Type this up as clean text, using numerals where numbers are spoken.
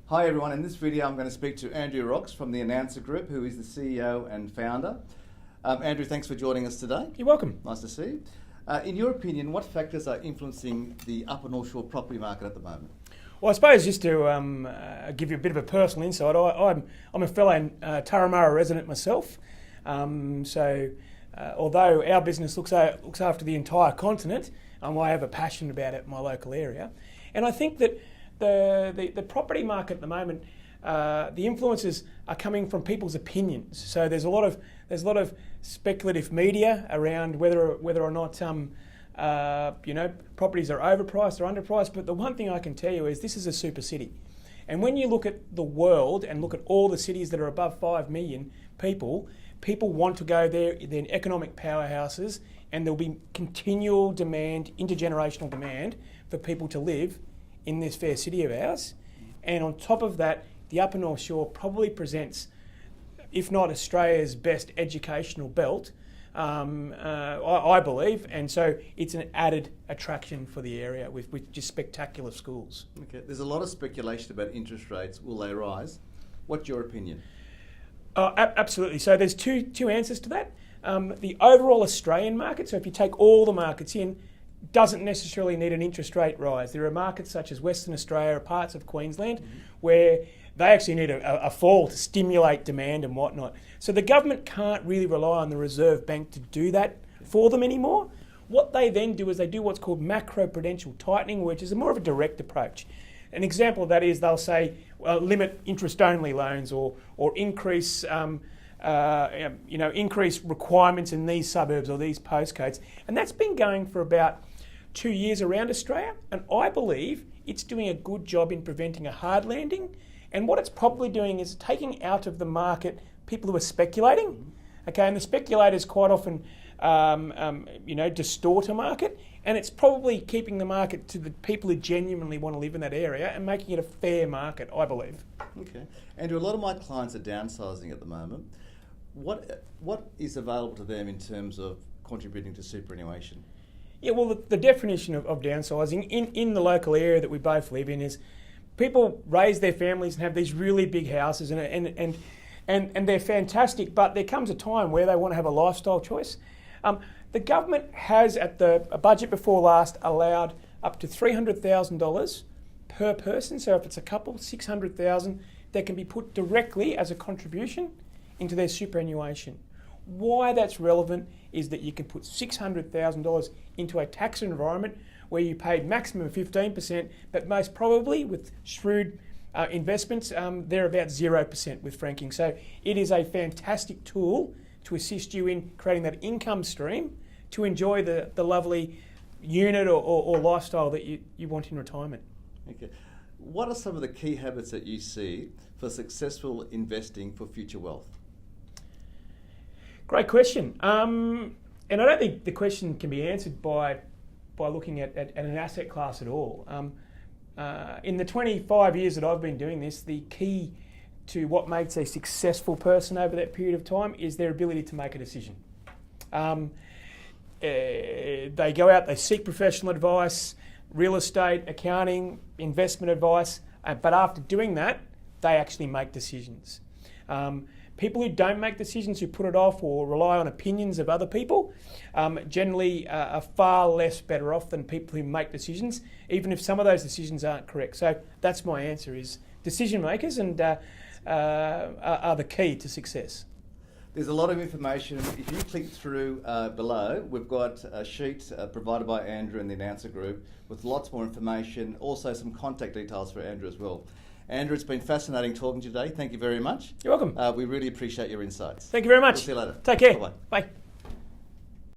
Hi everyone, in this video I'm going to speak to Andrew Rocks from the Announcer Group, who is the CEO and founder. Andrew, thanks for joining us today. You're welcome. Nice to see you. In your opinion, what factors are influencing the Upper North Shore property market at the moment? Well, I suppose just to give you a bit of a personal insight, I'm a fellow Turramurra resident myself. Although our business looks after the entire continent, I have a passion about it in my local area. And I think that the property market at the moment, the influences are coming from people's opinions. So there's a lot of speculative media around whether or not properties are overpriced or underpriced. But the one thing I can tell you is this is a super city, and when you look at the world and look at all the cities that are above 5 million people want to go there. They're economic powerhouses, and there'll be continual demand, intergenerational demand for people to live in this fair city of ours. And on top of that, the Upper North Shore probably presents, if not Australia's best educational belt, I believe, and so it's an added attraction for the area with just spectacular schools. Okay, there's a lot of speculation about interest rates. Will they rise? What's your opinion? Absolutely. So there's two answers to that. The overall Australian market, so if you take all the markets in, doesn't necessarily need an interest rate rise. There are markets such as Western Australia, parts of Queensland, where they actually need a fall to stimulate demand and whatnot. So the government can't really rely on the Reserve Bank to do that for them anymore. What they then do is they do what's called macroprudential tightening, which is more of a direct approach. An example of that is they'll say limit interest-only loans or increase increase requirements in these suburbs or these postcodes, and that's been going for about 2 years around Australia, and I believe it's doing a good job in preventing a hard landing. And what it's probably doing is taking out of the market people who are speculating. Okay, and the speculators quite often distort a market, and it's probably keeping the market to the people who genuinely want to live in that area and making it a fair market, I believe. Okay, Andrew, a lot of my clients are downsizing at the moment. What is available to them in terms of contributing to superannuation? Yeah, well, the definition of downsizing in the local area that we both live in is people raise their families and have these really big houses and they're fantastic, but there comes a time where they want to have a lifestyle choice. The government has, at the budget before last, allowed up to $300,000 per person. So if it's a couple, $600,000 that can be put directly as a contribution into their superannuation. Why that's relevant is that you can put $600,000 into a tax environment where you paid maximum 15%, but most probably with shrewd investments, they're about 0% with franking. So it is a fantastic tool to assist you in creating that income stream to enjoy the lovely unit or lifestyle that you want in retirement. Okay. What are some of the key habits that you see for successful investing for future wealth? Great question. And I don't think the question can be answered by looking at an asset class at all. In the 25 years that I've been doing this, the key to what makes a successful person over that period of time is their ability to make a decision. They go out, they seek professional advice, real estate, accounting, investment advice, but after doing that, they actually make decisions. People who don't make decisions, who put it off or rely on opinions of other people, generally are far less better off than people who make decisions, even if some of those decisions aren't correct. So that's my answer: is decision makers and are the key to success. There's a lot of information. If you click through below, we've got a sheet provided by Andrew and the Announcer Group with lots more information, also some contact details for Andrew as well. Andrew, it's been fascinating talking to you today. Thank you very much. You're welcome. We really appreciate your insights. Thank you very much. We'll see you later. Take care. Bye-bye. Bye.